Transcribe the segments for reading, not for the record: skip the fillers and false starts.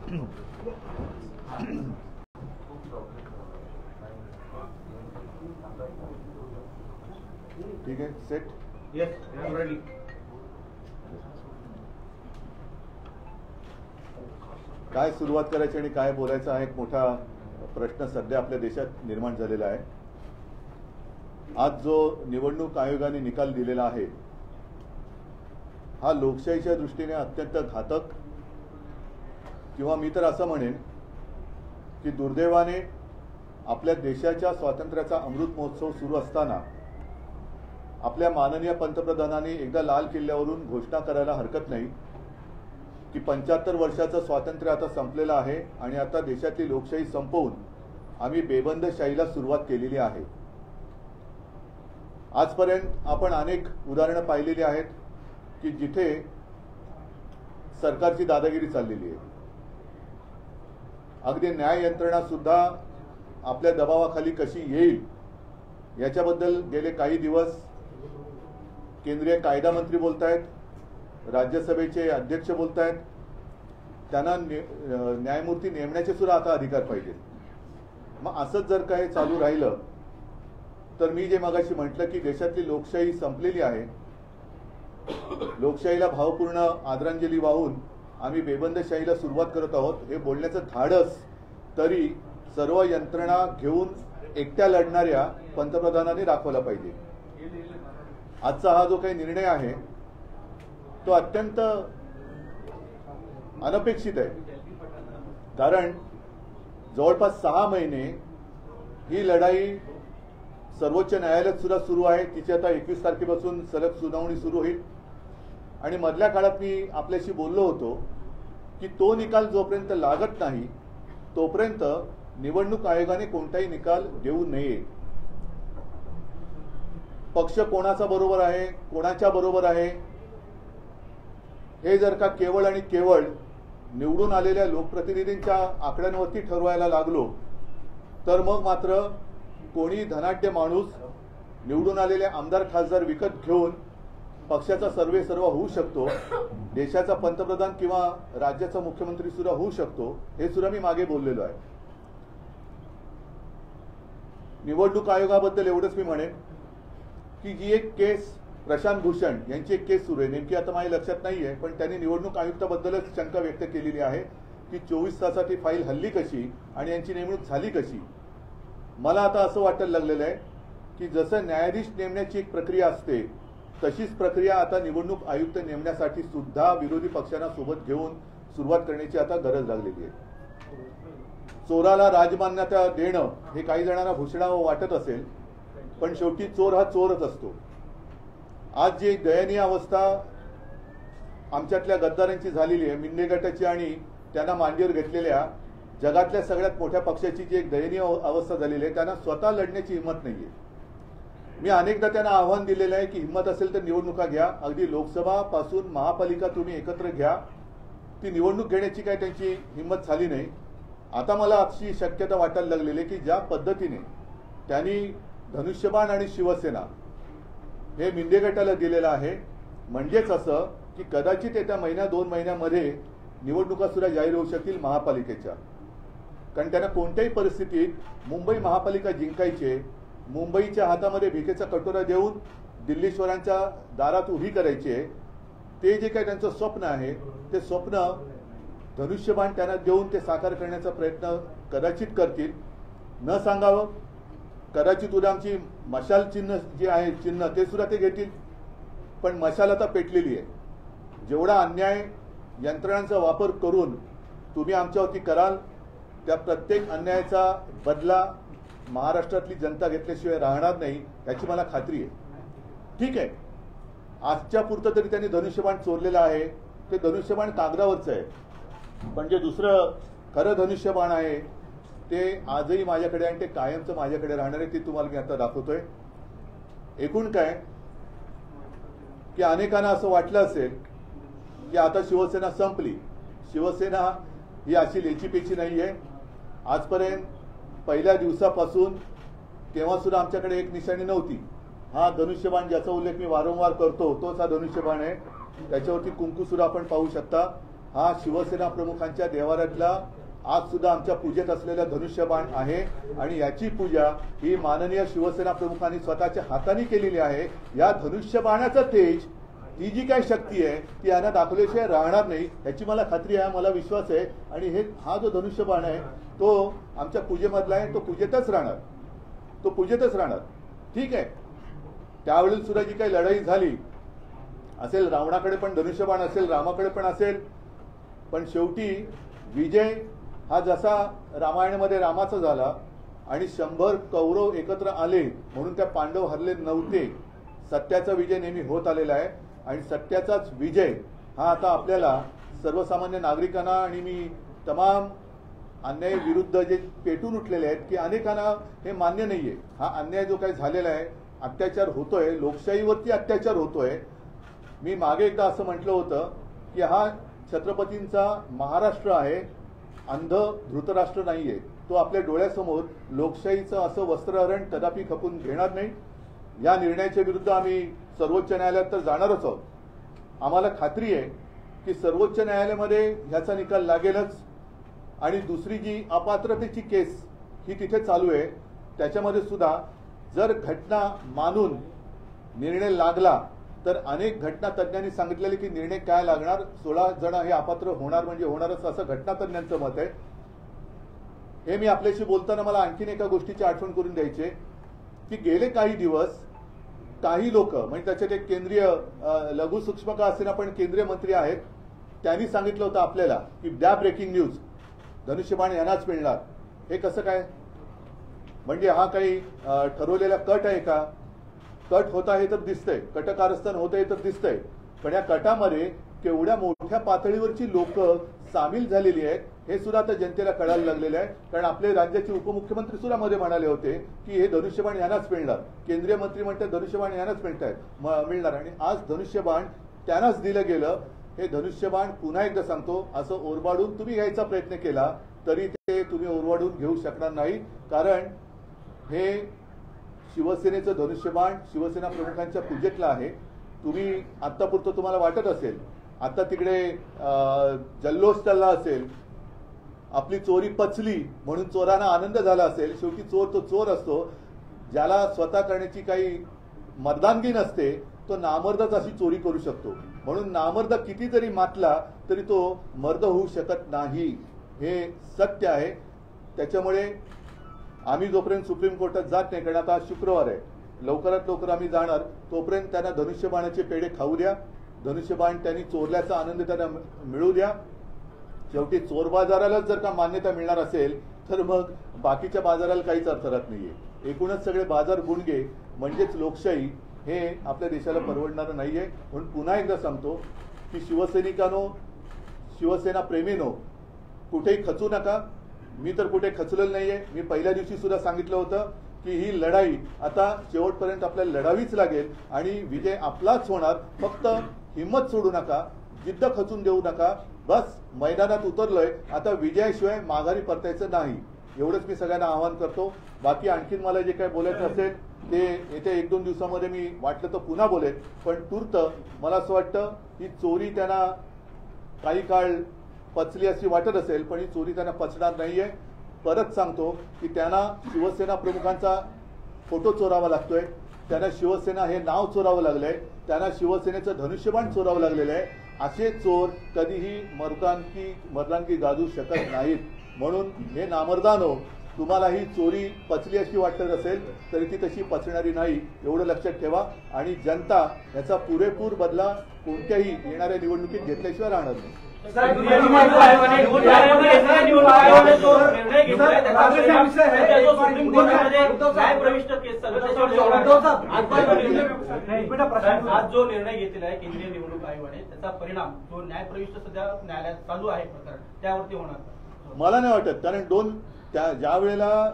ठीक है, set. Yes, I am ready. काय सुरुवात करायची आणि काय बोलायचं हा एक मोठा प्रश्न सध्या आपल्या देशात निर्माण झालेला आहे. आज जो निवडणूक आयोगाने निकाल दिलेला आहे हा लोकशाहीच्या दृष्टीने अत्यंत घातक, किंवा मी तर असं म्हणेन की दुर्दैवाने आपल्या देशाच्या स्वातंत्र्याचा अमृत महोत्सव सुरू असताना आपल्या माननीय पंतप्रधानांनी एकदा लाल किल्ल्यावरून घोषणा करायला हरकत नाही की 75 वर्षाचं स्वातंत्र्य आता संपलेलं आहे आणि आता देशातली लोकशाही संपवून आम्ही बेबंदशाहीला सुरुवात केलेली आहे. आजपर्यंत आपण अनेक उदाहरणं पाहिलेली आहेत की जिथे सरकारची दादागिरी चाललेली आहे. अगदी न्याय यंत्रणा सुद्धा आपल्या दबावाखाली कशी येईल याच्याबद्दल गेले काही दिवस केंद्रीय कायदा मंत्री बोलतायत, राज्यसभेचे अध्यक्ष बोलतायत. त्यांना न्यायमूर्ती नेमण्याचे सुद्धा आता अधिकार पाहिजे. मग असंच जर काही चालू राहिलं तर मी जे मगाशी म्हटलं की देशातली लोकशाही संपलेली आहे, लोकशाहीला भावपूर्ण आदरांजली वाहून आम्ही बेबंदशाहीला सुरुवात करत आहोत, हे बोलण्याचं धाडस तरी सर्व यंत्रणा घेऊन एकट्या लढणाऱ्या पंतप्रधानांनी दाखवला पाहिजे. आजचा हा जो काही निर्णय आहे तो अत्यंत अनपेक्षित आहे. कारण जवळपास 6 महिने ही लढाई सर्वोच्च न्यायालयात सुद्धा सुरू आहे. तिची आता 21 तारखेपासून सलग सुनावणी सुरू होईल. आणि मधल्या काळात मी आपल्याशी बोललो होतो की तो निकाल जोपर्यंत लागत नाही तोपर्यंत निवडणूक आयोगाने कोणताही निकाल देऊ नये. पक्ष कोणाचा बरोबर आहे, कोणाच्या बरोबर आहे हे जर का केवळ आणि केवळ निवडून आलेल्या लोकप्रतिनिधींच्या आकड्यांवरती ठरवायला लागलो तर मग मात्र कोणी धनाढ्य माणूस निवडून आलेले आमदार खासदार विकत घेऊन पक्षाचा सर्वेसर्वा होऊ शकतो, देशाचा पंतप्रधान किंवा राज्याचा मुख्यमंत्री सुद्धा होऊ शकतो, हे सुद्धा मी मागे बोललेलो आहे. निवडणूक आयोगाबद्दल एवढंच मी म्हणेन की जी एक केस प्रशांत भूषण यांची एक केस सुरू आहे, नेमकी आता माझ्या लक्षात नाहीये, पण त्यांनी निवडणूक आयुक्ताबद्दलच शंका व्यक्त केलेली आहे की 24 तासात ही फाईल हल्ली कशी आणि यांची नेमणूक झाली कशी. मला आता असं वाटायला लागलेलं आहे की जसं न्यायाधीश नेमण्याची एक प्रक्रिया असते तशीच प्रक्रिया आता निवडणूक आयुक्त नेमण्यासाठी सुद्धा विरोधी पक्षांना सोबत घेऊन सुरुवात करण्याची आता गरज लागलेली आहे. चोराला राजमान्यता देणं हे काही जणांना भूषणावं वाटत असेल, पण शेवटी चोर हा चोरच असतो. आज जी दयनीय अवस्था आमच्यातल्या गद्दारांची झालेली आहे, मिंदे गटाची आणि त्यांना मांडीवर घेतलेल्या जगातल्या सगळ्यात मोठ्या पक्षाची जी एक दयनीय अवस्था झालेली आहे, त्यांना स्वतः लढण्याची हिंमत नाहीये. मी अनेकदा त्यांना आव्हान दिलेलं आहे की हिंमत असेल तर निवडणुका घ्या, अगदी लोकसभा पासून महापालिका तुम्ही एकत्र घ्या. ती निवडणूक घेण्याची काय त्यांची हिंमत झाली नाही. आता मला अशी शक्यता वाटायला लागलेली आहे की ज्या पद्धतीने त्यांनी धनुष्यबाण आणि शिवसेना हे मिंदे गटाला दिलेलं आहे, म्हणजेच असं की कदाचित येत्या महिन्या 2 महिन्यामध्ये निवडणुका सुद्धा जाहीर होऊ शकतील महापालिकेच्या. कारण त्यांना कोणत्याही परिस्थितीत मुंबई महापालिका जिंकायचे, मुंबईच्या हातामध्ये भिकेचा कटोरा देऊन दिल्लीश्वरांच्या दारात उभी करायचे, ते जे काही त्यांचं स्वप्न आहे ते स्वप्न धनुष्यबाण त्यांना देऊन ते साकार करण्याचा प्रयत्न कदाचित करतील. न सांगावं, कदाचित उद्या आमची मशाल चिन्ह जे आहे चिन्ह ते सुद्धा ते घेतील. पण मशाल आता पेटलेली आहे. जेवढा अन्याय यंत्रणांचा वापर करून तुम्ही आमच्यावरती कराल त्या प्रत्येक अन्यायाचा बदला महाराष्ट्रातली जनता घेतल्याशिवाय राहणार नाही याची मला खात्री आहे. ठीक आहे, आजच्या पुरतं तरी त्यांनी धनुष्यबाण चोरलेलं आहे. ते धनुष्यबाण कागदावरचं आहे, पण जे दुसरं खरं धनुष्यबाण आहे ते आजही माझ्याकडे आणि ते कायमचं माझ्याकडे राहणार आहे. ते तुम्हाला मी आता दाखवतोय. एकूण काय की अनेकांना असं वाटलं असेल की आता शिवसेना संपली. शिवसेना ही अशी लेचीपेची नाहीये. आजपर्यंत पहिल्या दिवसापासून तेव्हा सुद्धा आमच्याकडे एक निशाणी नव्हती. हा धनुष्यबाण ज्याचा उल्लेख मी वारंवार करतो तोच हा धनुष्यबाण आहे. त्याच्यावरती कुंकू सुद्धा आपण पाहू शकता. हा शिवसेना प्रमुखांच्या देवाऱ्यातला आज सुद्धा आमच्या पूजेत असलेला धनुष्यबाण आहे आणि याची पूजा ही माननीय शिवसेना प्रमुखांनी स्वतःच्या हाताने केलेली आहे। या धनुष्यबाणाचं तेज, ही जी काही शक्ती आहे ती यांना दाखवल्याशिवाय राहणार नाही याची मला खात्री आहे, मला विश्वास आहे। आणि हा जो धनुष्यबाण आहे तो आमच्या पूजेमधला आहे, तो पूजेतच राहणार, तो पूजेतच राहणार। ठीक आहे, त्यावेळेला सुद्धा जी काही लढाई झाली असेल, रावणाकडे पण धनुष्यबाण असेल, रामाकडे पण असेल, पण शेवटी विजय हा जसा रामायणामध्ये रामाचा झाला आणि 100 कौरव एकत्र आले म्हणून त्या पांडव हरले नव्हते। सत्याचा विजय नेहमी होत आलेला आहे आणि सत्याचाच विजय हा आता आपल्याला सर्वसामान्य नागरिकांना आणि मी तमाम अन्याय विरुद्ध जे पेटून उठलेले आहेत की अनेकांना हे मान्य नाहीये, हा अन्याय जो काही झालेला आहे, अत्याचार होतोय, लोकशाहीवरती अत्याचार होतोय। मी मागे एकदा असं म्हटलं होतं की हा छत्रपतींचा महाराष्ट्र आहे, अंध धृतराष्ट्र नाहीये। तो आपल्या डोळ्यासमोर लोकशाहीचं असं वस्त्रहरण कदापि खपून घेणार नाही। या निर्णयाच्या विरुद्ध आम्ही सर्वोच्च न्यायालयात तर जाणारच आहोत। आम्हाला खात्री आहे की सर्वोच्च न्यायालयामध्ये ह्याचा निकाल लागेलच। आणि दुसरी जी अपात्रतेची केस ही तिथे चालू आहे त्याच्यामध्ये सुद्धा जर घटना मानून निर्णय लागला तर अनेक घटना तज्ञांनी सांगितलेले की निर्णय काय लागणार, 16 जण हे अपात्र होणार म्हणजे होणारच असं घटना तज्ञांचं मत आहे। हे मी आपल्याशी बोलताना मला आणखीन एका गोष्टीची आठवण करून द्यायची की गेले काही दिवस काही लोक म्हणजे त्याच्यात एक केंद्रीय लघु सूक्ष्म का असेना पण केंद्रीय मंत्री आहेत, त्यांनी सांगितलं होतं आपल्याला की द्या ब्रेकिंग न्यूज, धनुष्यबाण यांनाच मिळणार। हे कसं काय? म्हणजे हा काही ठरवलेला कट आहे का? कट होत आहे तर दिसतंय, कटकारस्थान होत आहे तर दिसतंय, पण या कटामध्ये केवढ्या मोठ्या पातळीवरची लोक सामील झालेली आहेत हे सुद्धा आता जनतेला कळायला लागलेलं आहे। कारण आपले राज्याचे उपमुख्यमंत्री सुद्धा मध्ये म्हणाले होते की हे धनुष्यबाण यांनाच मिळणार, केंद्रीय मंत्री म्हणतात धनुष्यबाण यांनाच मिळणार आणि आज धनुष्यबाण त्यांनाच दिलं गेलं। हे धनुष्यबाण पुन्हा एकदा सांगतो, असं ओरबाडून तुम्ही घ्यायचा प्रयत्न केला तरी ते तुम्ही ओरबाडून घेऊ शकणार नाही, कारण हे शिवसेनेचं धनुष्यबाण शिवसेना प्रमुखांच्या पूजेतलं आहे। तुम्ही आतापुरतं तुम्हाला वाटत असेल, आता तिकडे जल्लोष चालला असेल, आपली चोरी पचली म्हणून चोरांना आनंद झाला असेल। शेवटी चोर तो चोर असतो, ज्याला स्वतः करण्याची काही मर्दानगी नसते तो नामर्दच अशी चोरी करू शकतो। म्हणून नामर्द किती जरी मातला तरी तो मर्द होऊ शकत नाही, हे सत्य आहे। त्याच्यामुळे आम्ही जोपर्यंत सुप्रीम कोर्टात जात नाही, कारण आता शुक्रवार आहे, लवकरात लवकर आम्ही जाणार, तोपर्यंत त्यांना धनुष्यबाणाचे पेढे खाऊ द्या, धनुष्यबाण त्यांनी चोरल्याचा आनंद त्यांना मिळू द्या। शेवटी चोर बाजारालाच जर का मान्यता मिळणार असेल तर मग बाकीच्या बाजाराला काहीच अर्थ राहत नाहीये। एकूणच सगळे बाजार गुणगे म्हणजेच लोकशाही हे आपल्या देशाला परवडणारं नाहीये। म्हणून पुन्हा एकदा सांगतो की शिवसैनिकांनो, शिवसेना प्रेमीनो, कुठेही खचू नका। मी तर कुठे खचलेलं नाहीये। मी पहिल्या दिवशी सुद्धा सांगितलं होतं की ही लढाई आता शेवटपर्यंत आपल्याला लढावीच लागेल आणि विजय आपलाच होणार। फक्त हिम्मत सोडू नका, जिद्द खचून देऊ नका। बस मैदानात उतरलोय, आता विजयाशिवाय माघारी परतायचं नाही, एवढंच मी सगळ्यांना आवाहन करतो। बाकी आणखीन मला जे काही बोलायचं असेल ते येत्या 1-2 दिवसामध्ये मी वाटलं तर पुन्हा बोलेन, पण तूर्त मला असं वाटतं ही चोरी त्यांना काही काळ पचली अशी वाटत असेल, पण ही चोरी त्यांना पचणार नाहीये। परत सांगतो की त्यांना शिवसेना प्रमुखांचा फोटो चोरावा लागतोय, त्यांना शिवसेना हे नाव चोरावं लागलंय, त्यांना शिवसेनेचं धनुष्यबाण चोरावं लागलेलं आहे। असे चोर कधीही मर्दानगी गाजू शकत नाहीत। म्हणून हे नामर्दानो, तुम्हाला ही चोरी पचली अशी वाटत असेल तरी ती तशी पचणारी नाही, एवढं लक्षात ठेवा। आणि जनता याचा पुरेपूर बदला कोणत्याही येणाऱ्या निवडणुकीत घेतल्याशिवाय राहणार नाही। आज जो निर्णय घेतलेला आहे केंद्रीय निवडणूक आयोगाने त्याचा परिणाम जो न्यायप्रविष्ट सध्या न्यायालयात चालू आहे प्रकरण त्यावरती होणार मला नाही वाटत, कारण ज्या वेळेला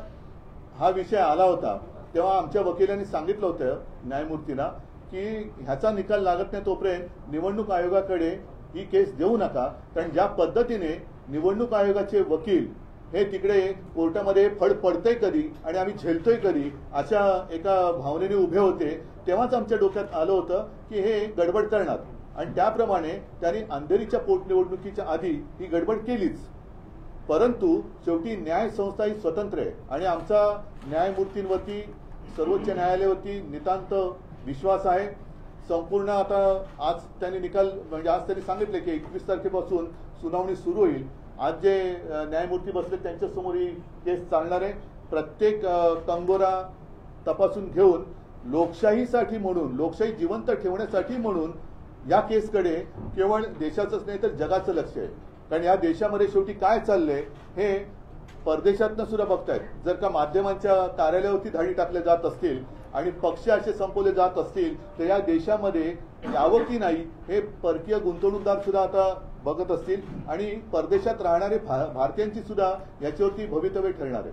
हा विषय आला होता तेव्हा आमच्या वकिलांनी सांगितलं होतं न्यायमूर्तींना की ह्याचा निकाल लागत नाही तोपर्यंत निवडणूक आयोगाकडे ही केस देऊ नका, कारण ज्या पद्धतीने निवडणूक आयोगाचे वकील हे तिकडे कोर्टामध्ये फड पडतंय कधी आणि आम्ही झेलतोय कधी अशा एका भावनेने उभे होते, तेव्हाच आमच्या डोक्यात आलं होतं की हे गडबड करणार। आणि त्याप्रमाणे त्यांनी अंधेरीच्या पोटनिवडणुकीच्या आधी ही गडबड केलीच. परंतु शेवटी न्याय संस्था ही स्वतंत्र आहे आणि आमचा न्यायमूर्तींवरती सर्वोच्च न्यायालयावरती नितांत विश्वास आहे. संपूर्ण आता आज त्यांनी निकाल म्हणजे आज त्यांनी सांगितले की 21 तारखेपासून सुनावणी सुरू होईल. आज जे न्यायमूर्ती बसले त्यांच्यासमोर ही केस चालणार आहे. प्रत्येक कंगोरा तपासून घेऊन लोकशाहीसाठी म्हणून लोकशाही जिवंत ठेवण्यासाठी म्हणून या केसकडे केवळ देशाचंच नाही तर जगाचं लक्ष आहे. कारण या देशामध्ये शेवटी काय चाललंय हे परदेशातनं सुद्धा बघतायत. जर का माध्यमांच्या कार्यालयावरती धाडी टाकल्या जात असतील आणि पक्ष असे संपवले जात असतील तर या देशामध्ये यावं की नाही हे परकीय गुंतवणूकदार सुद्धा आता बघत असतील आणि परदेशात राहणारे भारतीयांची सुद्धा याच्यावरती भवितव्य ठरणार आहे.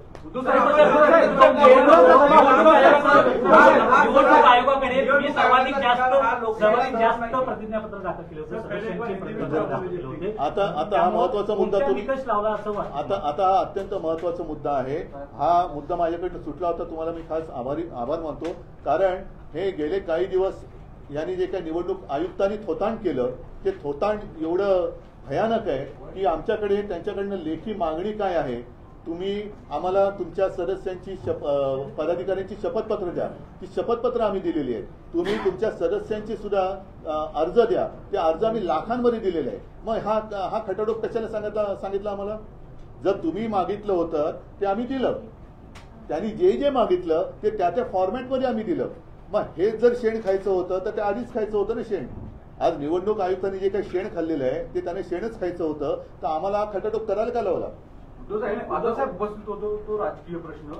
आता हा महत्वाचा मुद्दा तुम्ही आता हा अत्यंत महत्वाचा मुद्दा आहे. हा मुद्दा माझ्याकडनं सुटला होता. तुम्हाला मी खास आभार मानतो. कारण हे गेले काही दिवस यांनी जे काही निवडणूक आयुक्तांनी थोतांड केलं ते थोतांड एवढं भयानक आहे की आमच्याकडे त्यांच्याकडनं लेखी मागणी काय आहे, तुम्ही आम्हाला तुमच्या सदस्यांची पदाधिकाऱ्यांची शपथपत्र द्या. ती शपथपत्र आम्ही दिलेली आहेत. तुम्ही तुमच्या सदस्यांची सुद्धा अर्ज द्या. ते अर्ज आम्ही लाखांमध्ये दिलेले आहे. मग हा खटाटोप कशाला सांगितलं आम्हाला? जर तुम्ही मागितलं होतं ते आम्ही दिलं. त्यांनी जे मागितलं ते त्या फॉर्मॅटमध्ये आम्ही दिलं. मग हे जर शेण खायचं होतं तर ते आधीच खायचं होतं ना शेण. आज निवडणूक आयुक्तांनी जे काही शेण खाल्लेलं आहे ते त्याने शेणच खायचं होतं. तर आम्हाला हा खटाटोप करायला का लावला? साहेब बसत होतो तो राजकीय प्रश्न.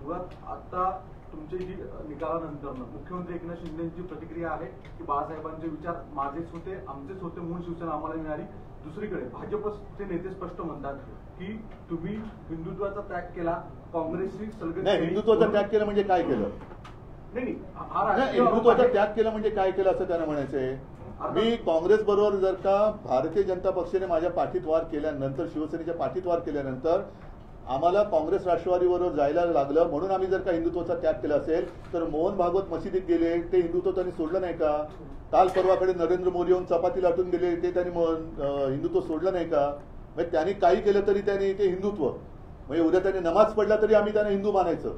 मुळात आता तुमच्या जी निकालानंतर मुख्यमंत्री एकनाथ शिंदेची प्रतिक्रिया आहे की बाळासाहेबांचे विचार माझेच होते, आमचेच होते म्हणून शिवसेना आम्हाला मिळाली. दुसरीकडे भाजपचे नेते स्पष्ट म्हणतात की तुम्ही हिंदुत्वाचा त्याग केला, काँग्रेसची नाही. हिंदुत्वाचा त्याग केला म्हणजे काय केलं? नाही हिंदुत्वाचा त्याग केला म्हणजे काय केलं असं त्यांना म्हणायचंय. मी काँग्रेस बरोबर जर का भारतीय जनता पक्षाने माझ्या पाठीत वार केल्यानंतर शिवसेनेच्या पाठीत वार केल्यानंतर आम्हाला काँग्रेस राष्ट्रवादी बरोबर जायला लागलं म्हणून आम्ही जर का हिंदुत्वाचा त्याग केला असेल तर मोहन भागवत मशिदीत गेले ते हिंदुत्व त्यांनी सोडलं नाही का? काल परवाकडे नरेंद्र मोदी येऊन चपाती लाटून गेले ते त्यांनी हिंदुत्व सोडलं नाही का? म्हणजे त्यांनी काही केलं तरी त्यांनी ते हिंदुत्व म्हणजे उद्या त्यांनी नमाज पडला तरी आम्ही त्यांना हिंदू मानायचं.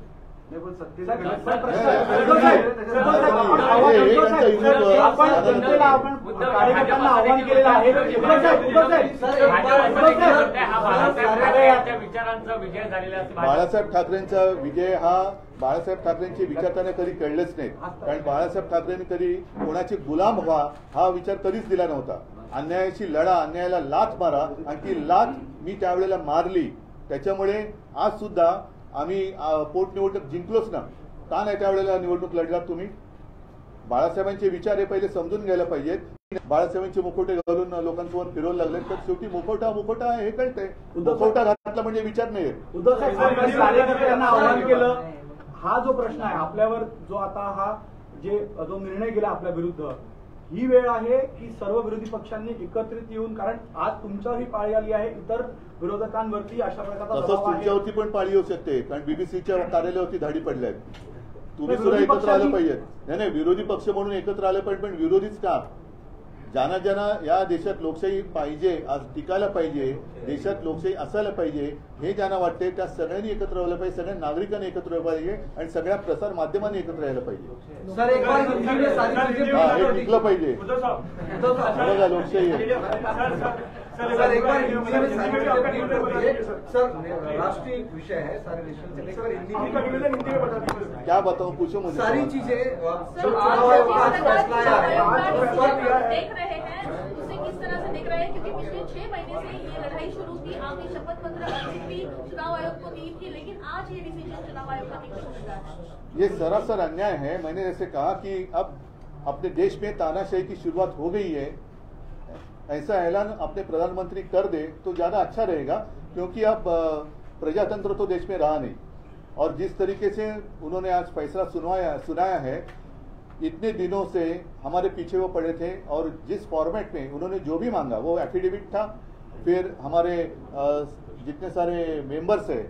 बाळासाहेब ठाकरेंचा विजय हा बाळासाहेब ठाकरेंचे विचार त्यांना कधी कळलेच नाहीत. कारण बाळासाहेब ठाकरेंनी कधी कोणाचे गुलाम व्हा हा विचार कधीच दिला नव्हता. अन्यायाशी लढा, अन्यायाला लाथ मारा आणि ती लाथ मी त्यावेळेला मारली. त्याच्यामुळे आज सुद्धा आम्ही पोटनिवडणूक जिंकलोच ना. का नाही त्यावेळेला निवडणूक लढलात तुम्ही? बाळासाहेबांचे विचार हे पहिले समजून घ्यायला पाहिजेत. बाळासाहेबांचे मुखवटे घालून लोकांसमोर फिरवलं लागले तर शेवटी मुखवटा हे कळतंय. मुखवटा घातला म्हणजे विचार नाही. उद्धव साहेब कार्यकर्त्यांना आवाहन केलं. हा जो प्रश्न आहे आपल्यावर जो आता हा जो निर्णय गेला आपल्या विरुद्ध, ही वेळ आहे की सर्व विरोधी पक्षांनी एकत्रित येऊन, कारण आज तुमच्यावरही पाळी आली आहे, इतर विरोधकांवरती अशा प्रकारचा तसंच तुमच्यावरती पण पाळी येऊ शकते. कारण बीबीसीच्या कार्यालयावरती धाडी पडल्या आहेत. तुम्ही सुद्धा एकत्र आलं पाहिजे. नाही विरोधी पक्ष म्हणून एकत्र आलं पाहिजे. पण विरोधीच का? ज्यांना या देशात लोकशाही पाहिजे, आज टिकायला पाहिजे, देशात लोकशाही असायला पाहिजे हे ज्यांना वाटते त्या सगळ्यांनी एकत्र व्हायला पाहिजे. सगळ्या नागरिकांनी एकत्र व्हायला पाहिजे आणि सगळ्या प्रसार माध्यमांनी एकत्र यायला पाहिजे. हे टिकलं पाहिजे. बघा लोकशाही राष्ट्रीय विषय है, सारे नेशन से लेकर क्या बताऊं, पूछो मुझे. सारी चीजें देख रहे हैं उसे किस तरह से देख रहे हैं, क्योंकि पिछले 6 महीने से ये लड़ाई शुरू थी. आपने शपथ पत्र भी चुनाव आयोग को दी थी, लेकिन आज ये डिसीजन चुनाव आयोग का निकल चुका है. ये सरासर अन्याय है. मैंने जैसे कहा कि अब अपने देश में तानाशाही की शुरुआत हो गई है. ऐसा ऐलान अपने प्रधानमंत्री कर दे तो ज्यादा अच्छा रहेगा, क्योंकि अब प्रजातंत्र तो देश में रहा नहीं. और जिस तरीके से उन्होंने आज फैसला सुनाया है, इतने दिनों से हमारे पीछे वो पड़े थे और जिस फॉर्मेट में उन्होंने जो भी मांगा वो एफिडेविट था, फिर हमारे जितने सारे मेंबर्स हैं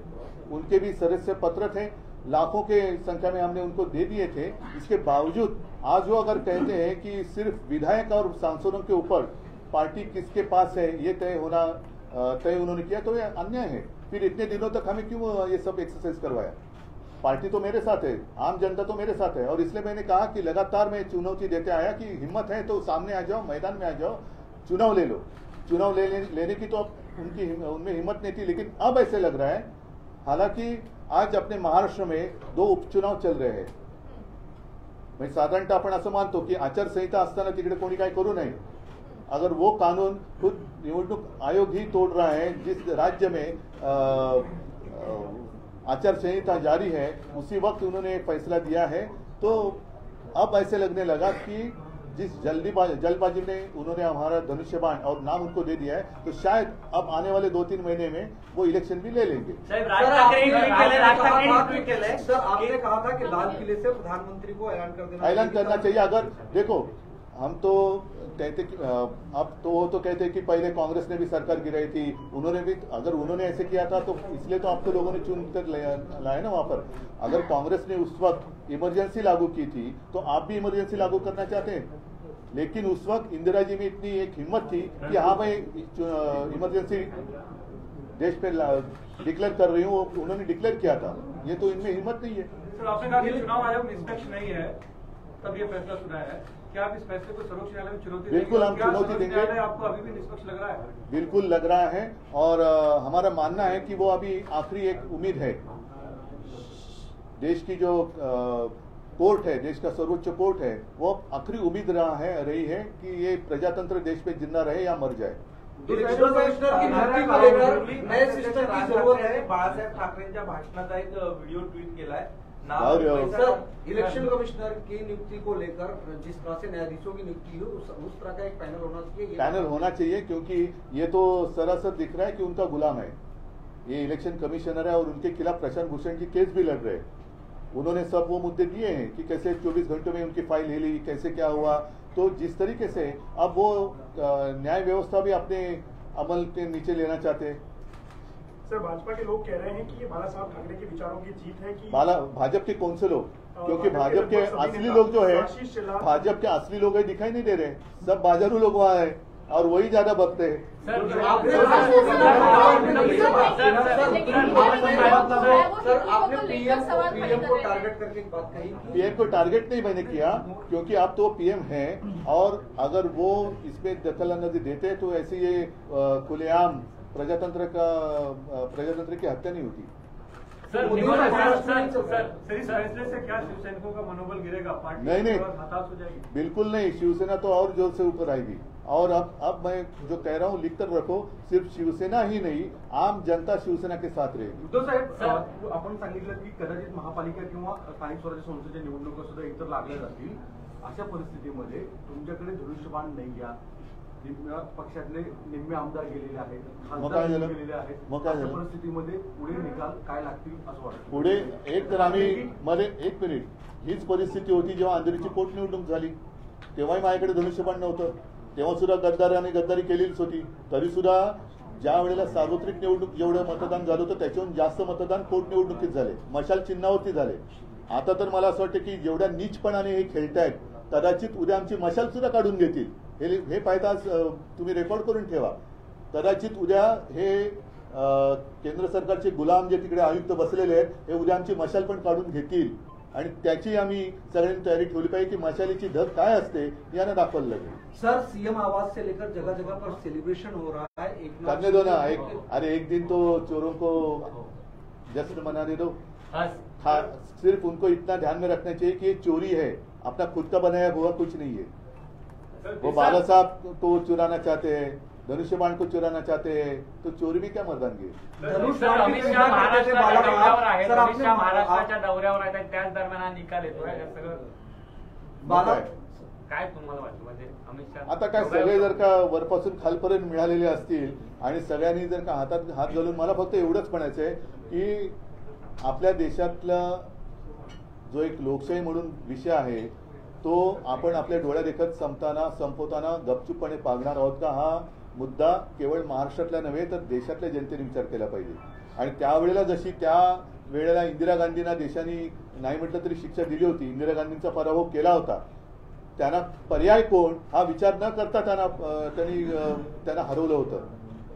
उनके भी सदस्य पत्र थे. लाखों के संख्या में हमने उनको दे दिए थे। इसके बावजूद आज वो अगर कहते हैं कि सिर्फ विधायक और सांसदों के ऊपर पार्टी किसके पास है ये तय उन्होंने किया, तो ये अन्याय है। फिर इतने दिनों तक हमें क्यों ये सब एक्सरसाइज करवाया? पार्टी तो मेरे साथ है, आम जनता तो मेरे साथ है, और इसलिए मैंने कहा कि लगातार मैं चुनौती देते आया कि हिम्मत है तो सामने आ जाओ, मैदान में आ जाओ, चुनाव ले लो। चुनाव लेने की तो उनमें हिम्मत नहीं थी, लेकिन अब ऐसे लग रहा है, हालांकि आज अपने महाराष्ट्र में 2 उपचुनाव चल रहे हैं। म्हणजे साधारणतः आपण असं मानतो की आचारसंहिता असताना तिकडे कोणी काही करू नये। अगर वो कानून खुद निवडणूक आयोग ही तोड़ रहा है, जिस राज्य में आचार संहिता जारी है उसी वक्त उन्होंने फैसला दिया है, तो अब ऐसे लगने लगा कि जिस जल्दबाजी में उन्होंने हमारा धनुष्यबाण और नाम उनको दे दिया है, तो शायद अब आने वाले 2-3 महीने में वो इलेक्शन भी ले लेंगे। सर आपने कहा था कि लाल किले से प्रधानमंत्री को ऐलान करना चाहिए। अगर देखो, हम तो कहते कि अब तो वो तो कहते कि पहले कांग्रेस ने भी सरकार गिराई थी, उन्होंने भी, अगर उन्होंने ऐसे किया था तो इसलिए तो आप तो लोगों ने चुन कर लाए ना वहां पर। अगर कांग्रेस ने उस वक्त इमरजेंसी लागू की थी तो आप भी इमरजेंसी लागू करना चाहते हैं, लेकिन उस वक्त इंदिरा जी में इतनी एक हिम्मत थी कि हाँ मैं इमरजेंसी देश पे डिक्लेयर कर रही हूँ, उन्होंने डिक्लेयर किया था। ये तो इनमें हिम्मत नहीं है। सर, आपने कहा कि चुनाव आयोग निष्पक्ष नहीं है, तब ये फैसला सुनाया है। क्या आप इस फैसले को सर्वोच्च न्यायालय में चुनौती देंगे? बिल्कुल हम चुनौती देंगे। आपको अभी भी निष्पक्ष लग रहा है? बिल्कुल लग रहा है, और हमारा मानना है कि वो अभी आखिरी एक उम्मीद है। देश की जो कोर्ट है, देश का सर्वोच्च कोर्ट है, वो आखिरी उम्मीद रही है कि ये प्रजातंत्र देश में जिंदा रहे या मर जाए। इलेक्शन कमिश्नर की नियुक्ती को लेकर नए सिस्टम की जरूरत है। बाळासाहेब ठाकरेंच्या भाषणाचा एक व्हिडिओ ट्वीट केलाय। सर, इलेक्शन कमिश्नर की नियुक्ति को लेकर जिस तरह से न्यायाधीशों की नियुक्ति हो, उस तरह का एक पैनल होना चाहिए। पैनल होना चाहिए, क्योंकि ये तो सरासर दिख रहा है कि उनका गुलाम है। ये इलेक्शन कमिश्नर है और उनके खिलाफ प्रशांत भूषण की केस भी लड़ रहे हैं। उन्होंने सब वो मुद्दे दिए हैं कि कैसे 24 घंटों में उनकी फाइल हिली, कैसे क्या हुआ। तो जिस तरीके से अब वो न्याय व्यवस्था भी अपने अमल के नीचे लेना चाहते हैं। सर, भाजपा के लोग कह रहे हैं कि ये बाला साहब ठाकरे के विचारों की जीत है कि भाजपा के कौन से लोग? क्योंकि भाजपा के असली लोग जो है, भाजपा के असली लोग है दिखाई नहीं दे रहे, सब बाजारू लोग वहाँ है और वही ज्यादा बकते हैं। सर, आपने पीएम को टारगेट करके एक बात कही। पीएम को टारगेट नहीं मैंने किया, क्योंकि आप तो पीएम हैं, और अगर वो इसमें दखल अंदाजी देते तो ऐसे ये खुलेआम प्रजातंत्र की हत्या नहीं होती। इस फैसले से क्या शिवसैनिकों का मनोबल गिरेगा? पार्टी नहीं, हताश हो जाएगी? बिल्कुल नहीं, शिवसेना तो और जोर से ऊपर आएगी। और अब मैं जो कह रहा हूँ लिख कर रखो, सिर्फ शिवसेना ही नहीं, आम जनता शिवसेना के साथ रहेगी। उद्धव साहेब, आपण सांगितलं की कदाचित महापालिका किंवा स्थानिक स्वराज्य संस्थेच्या निवडणुका सुद्धा इतर लागल्या जातील। अशा परिस्थितीमध्ये तुमच्याकडे धनुष्यबाण नाही या, पक्षातले निम्मे आमदार गेलेले आहेत, खासदार गेलेले आहेत, अशा परिस्थितीमध्ये पुढे निकाल काय लागतील असं वाटतं? पुढे एक तर आम्ही एक मिनिट, हीच परिस्थिती होती जेव्हा अंधेरीची पोटनिवडणूक झाली, तेव्हाही माझ्याकडे धनुष्यबाण नव्हतं, तेव्हा सुद्धा गद्दारी केलेलीच होती। तरी सुद्धा ज्या वेळेला सार्वत्रिक निवडणूक जेवढं मतदान झालं होतं त्याच्याहून जास्त मतदान पोटनिवडणुकीत झाले, मशाल चिन्हावरती झाले। आता तर मला असं वाटतं की जेवढ्या नीचपणाने हे खेळतायत, कदाचित उद्या आमची मशाल सुद्धा काढून घेतील। हे पाहता तुम्ही रेकॉर्ड करून ठेवा। कदाचित उद्या हे केंद्र सरकारचे गुलाम जे तिकडे आयुक्त बसलेले आहेत, हे उद्या आमची मशाल पण काढून घेतील, आणि त्याची आम्ही सगळ्यांनी तयारी ठेवली पाहिजे की मशालीची धग काय असते यानं दाखवलं लागेल। सर, सीएम आवास से लेकर जगह जगह पर सेलिब्रेशन हो रहा है। करने दो ना, अरे एक दिन तो चोरों को जश्न मनाने दो। सिर्फ उनको इतना ध्यान में रखना चाहिए कि ये चोरी है, अपना खुद का बनाया हुआ कुछ नहीं है। वो बाला साहब को चुराना चाहते हैं, धनुष्यबाण को चुराना चाहते हैं, तो चोरी भी क्या मर्दानगी है। अमित शहा महाराष्ट्राच्या दौऱ्यावर आहेत, त्याच दरम्यान हा निकाल येतोय सगळं। काय तुम्हाला वाटतं, म्हणजे अमित शहा आता काय सगळे जर का वरपासून खालपर्यंत मिळालेले असतील आणि सगळ्यांनी जर का हातात हात घालून, मला फक्त एवढंच म्हणायचं आहे की आपल्या देशातला जो एक लोकशाही म्हणून विषय आहे तो आपण आपल्या डोळ्या देखत संपवताना गपचूपपणे पागणार आहोत का, हा मुद्दा केवळ महाराष्ट्रातल्या नव्हे तर देशातल्या जनतेने विचार केला पाहिजे. आणि त्यावेळेला जशी त्या वेळेला इंदिरा गांधींना देशाने नाही म्हटलं तरी शिक्षा दिली होती, इंदिरा गांधींचा पराभव केला होता, त्यांना पर्याय कोण हा विचार न करता त्यांना हरवलं होतं.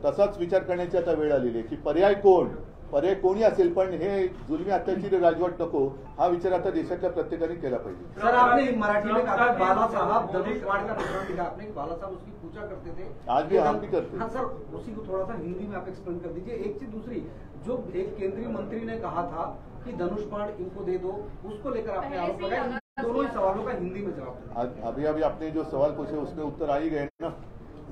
तसाच विचार करण्याची आता वेळ आलेली आहे की पर्याय कोणी असेल पण हे जुलमी अत्याचारी राजवट नको, हा विचार आता देशातल्या प्रत्येकाने केला पाहिजे. सर आपने मराठी में कहा बाला साहब धनुषबाण का प्रकरण दिखा आपने, बाला साहब उसकी पूजा करते थे, आज भी हम भी करते. हाँ सर, उसी को थोड़ा सा हिंदी में आप एक्सप्लेन कर दीजिए. एक चीज दूसरी, जो एक केंद्रीय मंत्री ने कहा था कि धनुषबाण इनको दे दो, उसको लेकर आपने आरोप लगाया. दोनों ही सवालों का हिंदी में जवाब. अभी आपने जो सवाल पूछे उसमें उत्तर आ ही गए ना.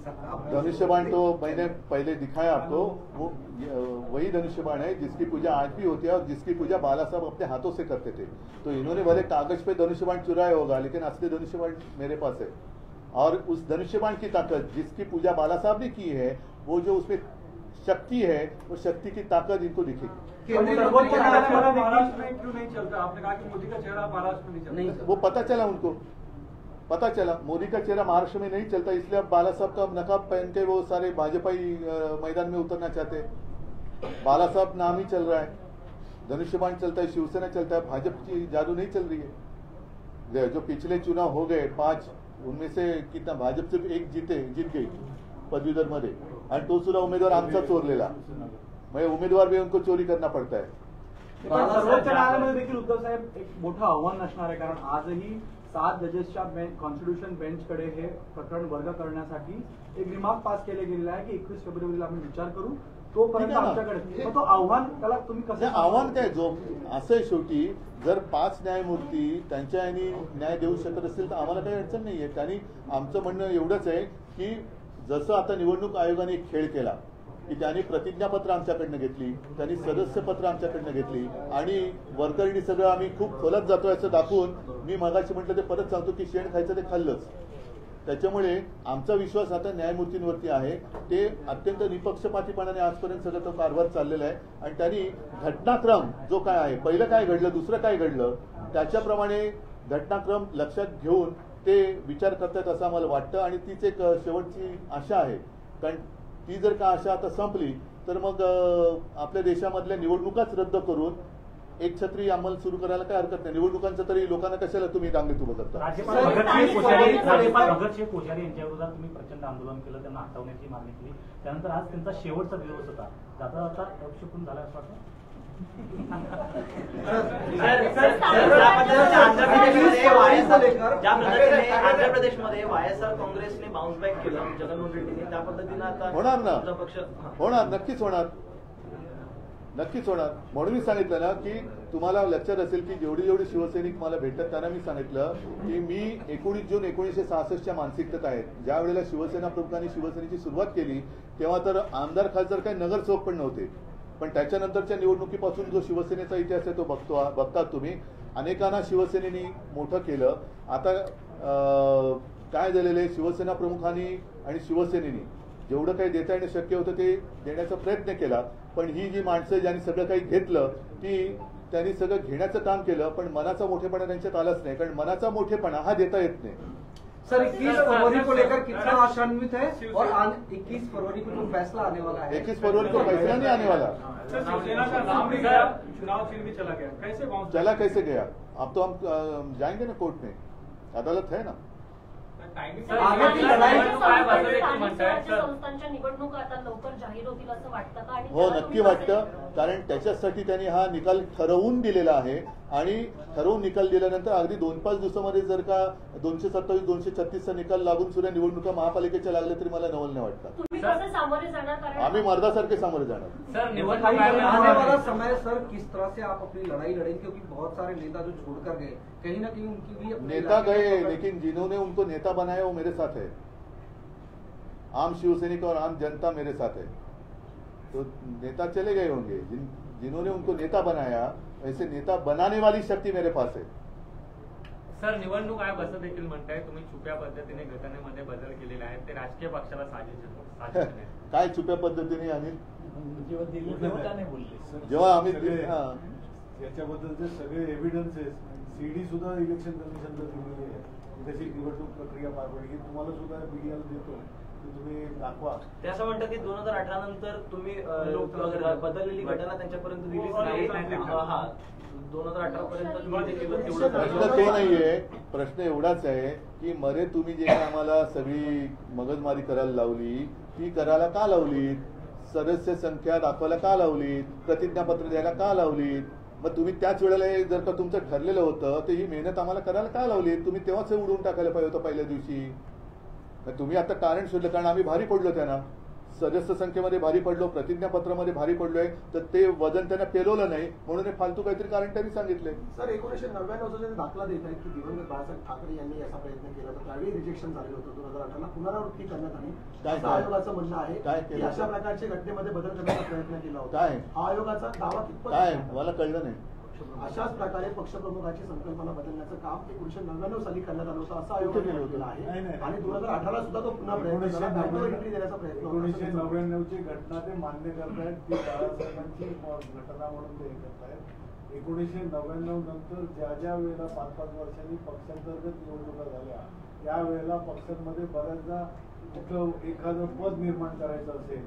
धनुष्यबाण तो मैंने पहले दिखाया आपको, वो वही धनुष्यबाण है जिसकी पूजा आज भी होती है और जिसकी पूजा बाला साहब अपने हाथों से करते थे. तो इन्होंने भले कागज पे धनुष्यबाण चुराया होगा, लेकिन असली धनुष्यबाण मेरे पास है. और उस धनुष्यबाण की ताकत जिसकी पूजा बाला साहब ने की है, वो जो उसमें शक्ति है, वो शक्ति की ताकत इनको दिखेगी. महाराष्ट्र में क्यों नहीं चलता? आपने कहा कि मोदी का चेहरा महाराष्ट्र में नहीं चलता. वो पता चला मोदी का चेहरा महाराष्ट्र में नहीं चलता, इसलिए अब बाला साहब का नकाब पहन के वो सारे भाजपाई मैदान में उतरना चाहते हैं. बाला साहब नाम ही चल रहा है, धनुष्यबाण चलता है, शिवसेना चलता है, भाजपा की जादू नहीं चल रही है. जो पिछले चुनाव हो गए 5, उनमें से कितना भाजप सिर्फ एक जीत गई पदवीधर मध्ये, आणि तो सुद्धा उमेदवार आमचा चोरलेला. म्हणजे उमेदवार भी उनको चोरी करना पड़ता है. सर्वोच्च न्यायालयामध्ये देखील उद्धव साहेब एक मोठं आव्हान असणार आहे, कारण आजही 7 जजेसच्या कॉन्स्टिट्यूशन बेंचकडे हे प्रकरण वर्ग करण्यासाठी एक रिमार्क पास केले गेलेला आहे की 21 फेब्रुवारीला आम्ही विचार करू, तोपर्यंत आमच्याकडे. तो आव्हान त्याला तुम्ही कसं आव्हान काय, जो असं आहे शेवटी जर 5 न्यायमूर्ती त्यांच्या यांनी न्याय देऊ शकत असतील तर आम्हाला काही अडचण नाहीये. त्यांनी आमचं म्हणणं एवढंच आहे की जसं आता निवडणूक आयोगाने एक खेळ केला की त्यांनी प्रतिज्ञापत्र आमच्याकडनं घेतली, त्यांनी सदस्यपत्र आमच्याकडनं घेतली आणि वरकरणी सगळं आम्ही खूप खोलात जातोय असं दाखवून, मी मगाशी म्हटलं ते परत सांगतो की शेण खायचं ते खाल्लंच. त्याच्यामुळे आमचा विश्वास आता न्यायमूर्तींवरती आहे. ते अत्यंत निपक्षपातीपणाने आजपर्यंत सगळं तो कारभार चाललेला आहे आणि त्यांनी घटनाक्रम जो काय आहे, पहिलं काय घडलं, दुसरं काय घडलं, त्याच्याप्रमाणे घटनाक्रम लक्षात घेऊन ते विचार करतात असं आम्हाला वाटतं. आणि तीच एक शेवटची आशा आहे, कारण ती जर का आशा आता संपली तर मग आपल्या देशामधल्या निवडणुकाच रद्द करून एक छत्री अंमल सुरू करायला काय हरकत नाही. निवडणुकांचं तरी लोकांना कशाला तुम्ही डांगेत उभं करता. राज्यपाल भगतसिंग कोश्यारी यांच्या विरोधात तुम्ही प्रचंड आंदोलन केलं, त्यांना हटवण्याची मागणी केली, त्यानंतर आज त्यांचा शेवटचा दिवस होता, जाता जाता अपशकुन झाला असं वाटतं. आंध्र प्रदेशमध्ये वायएसआर काँग्रेसने बाउन्स बॅक केलं जगनमोहन रेड्डीने, त्या पद्धतीनं आता होणार ना, पक्ष होणार, नक्कीच होणार. म्हणून मी सांगितलं ना की तुम्हाला लक्षात असेल की जेवढी शिवसैनिक मला भेटतात त्यांना मी सांगितलं की मी 19 जून 1966च्या मानसिकतेत आहेत. ज्या वेळेला शिवसेना प्रमुखांनी शिवसेनेची सुरुवात केली तेव्हा तर आमदार खासदार काही नगरसेवक पण नव्हते, पण त्याच्यानंतरच्या निवडणुकीपासून जो शिवसेनेचा इतिहास आहे तो बघतात तुम्ही. अनेकांना शिवसेनेने मोठं केलं. आता काय झालेलं आहे, शिवसेना प्रमुखांनी आणि शिवसेनेने जेवढं काही देता येणं शक्य होतं ते देण्याचा प्रयत्न केला, पण ही जी माणसं ज्यांनी सगळं काही घेतलं त्यांनी सगळं घेण्याचं काम केलं, पण मनाचा मोठेपणा त्यांच्यात आलाच नाही, कारण मनाचा मोठेपणा हा देता येत नाही. सर 21 फरवरी को लेकर कितना आशान्वित है और 21 फरवरी को जो फैसला आने वाला है, 21 फरवरी को फैसला नहीं आने वाला. शिवसेना का नाम भी गया, चुनाव चिन्ह भी चला गया, कैसे गया? अब तो हम जाएंगे ना कोर्ट में, अदालत है ना. संस्थांच्या निवडणुका आता लवकर जाहीर होतील असं वाटतं का? हो, नक्की वाटतं, कारण त्याच्यासाठी त्यांनी हा निकाल ठरवून दिलेला आहे आणि ठरवून निकाल दिल्यानंतर अगदी 2-5 दिवसामध्ये जर का 227-236चा निकाल लागून सुद्धा निवडणुका महापालिकेच्या लागल्या तरी मला नवल नाही वाटतं. तुम्ही कसं सामोरे जाणार? आम्ही मर्दासारखे सामोरे जाणार. सर आने वाला समय सर किस तरह से आप अपनी लड़ाई लड़ेंगे, क्योंकि बहुत सारे नेता जो छोड़कर गए कहीं ना कहीं उनकी भी नेता गए, लेकिन जिन्होंने उनको नेता बनाया वो मेरे साथ है. आम शिवसैनिक और आम जनता मेरे साथ है. तो नेता चले गए होंगे, जिन्होंने उनको नेता बनाया ऐसे नेता बनाने वाली शक्ती मेरे पास है. सर निवडणूक आयोग असं देखील म्हणताय तुम्ही छुप्या पद्धतीने घटनेमध्ये बदल केलेले आहेत, ते राजकीय पक्षाला साजेसे काय छुप्या पद्धतीने आम्ही जेव्हा आम्ही याच्याबद्दलचे सगळे एव्हिडन्सेस सीडी सुद्धा इलेक्शन कमिशनला दिलेली आहे, कशी निवडणूक प्रक्रिया पार पडली तुम्हाला सुद्धा मीडियाला देतो. की तुम्ही दाखवा. ते असं म्हणतात की 2018 नंतर तुम्ही बदललेली घटना त्यांच्यापर्यंत दिलीच नाही. हा 2018 पर्यंत तुम्ही जे केलं तेवढं प्रश्न ते नाहीये. प्रश्न एवढाच आहे की मरे तुम्ही जे काय आम्हाला सगळी मगजमारी करायला लावली ती करायला का लावलीत? सदस्य संख्या दाखवायला का लावलीत? प्रतिज्ञापत्र द्यायला का लावलीत? मग तुम्ही त्याच वेळेला जर का तुमचं ठरलेलं होतं तर ही मेहनत आम्हाला करायला का लावली? तुम्ही तेव्हाच उडवून टाकायला पाहिजे होतं पहिल्या दिवशी. मग तुम्ही आता कारण शोधलं, कारण आम्ही भारी पडलो त्यांना, सदस्य संख्येमध्ये भारी पडलो, प्रतिज्ञापत्रामध्ये भारी पडलोय, तर ते वजन त्यांना पेलवलं नाही म्हणून हे फालतू काहीतरी कारण त्यांनी सांगितलंय. सर 1999 दाखला देत आहेत की दिवंगत बाळासाहेब ठाकरे यांनी असा प्रयत्न केला होता, त्यावेळी रिजेक्शन झालेलं होतं. 2018 पुनरावृत्ती करण्यात आली. असं आयोगाचं म्हणणं आहे की अशा प्रकारच्या घटनेमध्ये बदल करण्याचा प्रयत्न केला होता. काय हा आयोगाचा दावा कितपत काय मला कळलं नाही. अशाच प्रकारे पक्षप्रमुखाची संकल्पना बदलण्याचं काम 1999 साली करण्यात आलं होतं असं आयोगाने केलं आहे. आणि 2018 सुद्धा तो पुन्हा प्रयत्न झाला. बँकेवर एंट्री देण्याचा प्रयत्न 1999 ची घटना ते मान्य करतायत की बाळासाहेबांची घटना म्हणून ते हे करतायत. 1999 नंतर ज्या ज्या वेळेला 5-5 वर्षांनी पक्षांतर्गत निवडणुका झाल्या त्यावेळेला पक्षांमध्ये बऱ्याचदा कुठलं एखादं पद निर्माण करायचं असेल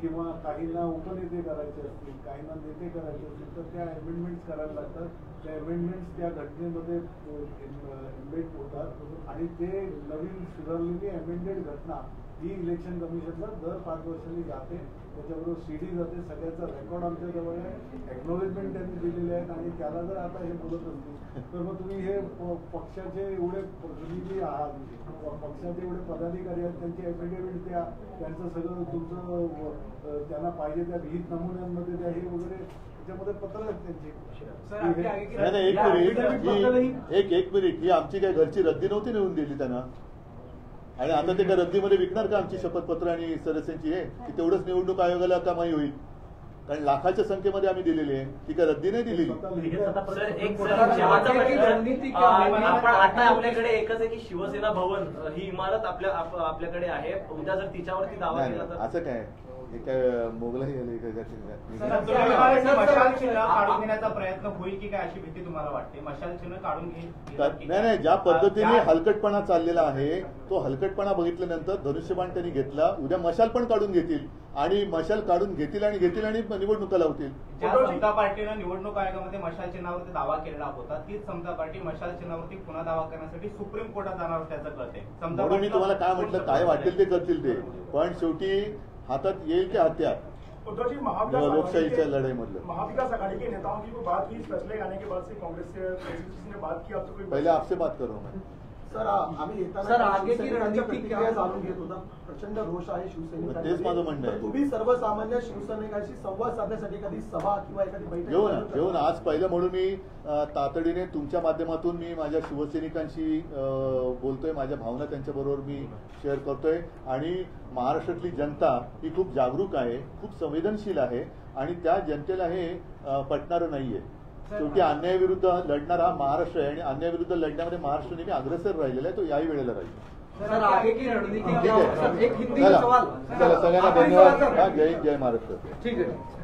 किंवा काहींना उपनेते करायचे असतील, काहींना नेते करायचे असतील तर त्या अमेंडमेंट्स करायला लागतात. त्या अमेंडमेंट्स त्या घटनेमध्ये इम्बेड होतात आणि ते नवीन सुधारलेली अमेंडेड घटना ही इलेक्शन कमिशनला दर 5 वर्षांनी जाते. त्याच्याबरोबर सीडी जाते. सगळ्याचा रेकॉर्ड आमच्याजवळ आहे. एक्नॉलेजमेंट त्यांनी दिलेले आहेत आणि त्याला जर आता हे बोलत असतील तर मग तुम्ही हे पक्षाचे एवढे प्रतिनिधी आहात, पक्षाचे एवढे पदाधिकारी आहेत, त्यांची ऍफिडेव्हिट द्या, त्यांचं सगळं तुमचं त्यांना पाहिजे त्या विहित नमुन्यांमध्ये द्या, हे वगैरे त्याच्यामध्ये पत्र आहेत त्यांची. एक मिनिट ही आमची काय घरची रद्दी नव्हती नेऊन दिली त्यांना आणि आता ते काय रद्दीमध्ये विकणार का आमची शपथपत्र आणि सदस्यांची? आहे की तेवढंच निवडणूक आयोगाला कमाई होईल? कारण लाखाच्या संख्येमध्ये आम्ही दिलेली आहे, ती काय रद्दी नाही दिलेली. आता आपल्याकडे एकच आहे की शिवसेना भवन ही इमारत आपल्याकडे आहे. उद्या जर तिच्यावरती दावा केला तर असं काय काय मोगलाही मशाल चिन्ह काढून घेण्याचा प्रयत्न होईल की काय अशी भीती तुम्हाला वाटते? मशाल चिन्ह काढून नाही, ज्या पद्धतीने हलकटपणा चाललेला आहे तो हलकटपणा बघितल्यानंतर धनुष्यबाण त्यांनी घेतला. उद्या मशाल पण काढून घेतील आणि मशाल काढून घेतील आणि निवडणुका लावतील. ज्या समता पार्टीनं निवडणूक आयोगामध्ये मशाल चिन्हावरती दावा केलेला होता तीच समता पार्टी मशाल चिन्हावरती पुन्हा दावा करण्यासाठी सुप्रीम कोर्टात जाणार असल्याचं कळते. म्हणून मी तुम्हाला काय म्हटलं, काय वाटेल ते करतील ते, पण शेवटी हातात येईल ते हत्यार. लोकशाहीच्या लढाई मधलं महाविकास आघाड़ी के नेताओं की कोई बात हुई इस फैसले आने के बाद से? कांग्रेस ने बात की आपसे? पहले आपसे बात करो मैं. सर आम्ही येताना आगे की रणनीती क्या जाणून घेत होता. प्रचंड रोष आहे शिवसैनिकांमध्ये. तेच माझं म्हणणं आहे. तुम्ही सर्वसामान्य शिवसैनिकांशी संवाद साधण्यासाठी कधी सभा किंवा एखादी बैठक घेऊन आज पहिलं म्हणून मी तातडीने तुमच्या माध्यमातून मी माझ्या शिवसैनिकांशी बोलतोय. माझ्या भावना त्यांच्याबरोबर मी शेअर करतोय आणि महाराष्ट्रातली जनता ही खूप जागरूक आहे, खूप संवेदनशील आहे आणि त्या जनतेला हे पटणारं नाहीये. शेवटी अन्यायाविरुद्ध लढणारा महाराष्ट्र आहे आणि अन्यायाविरुद्ध लढण्यामध्ये महाराष्ट्र नेहमी अग्रेसर राहिलेला आहे. तो याही वेळेला राहील. एक हिंदी सवाल. चला सगळ्यांना धन्यवाद. जय हिंद, जय महाराष्ट्र. ठीक आहे.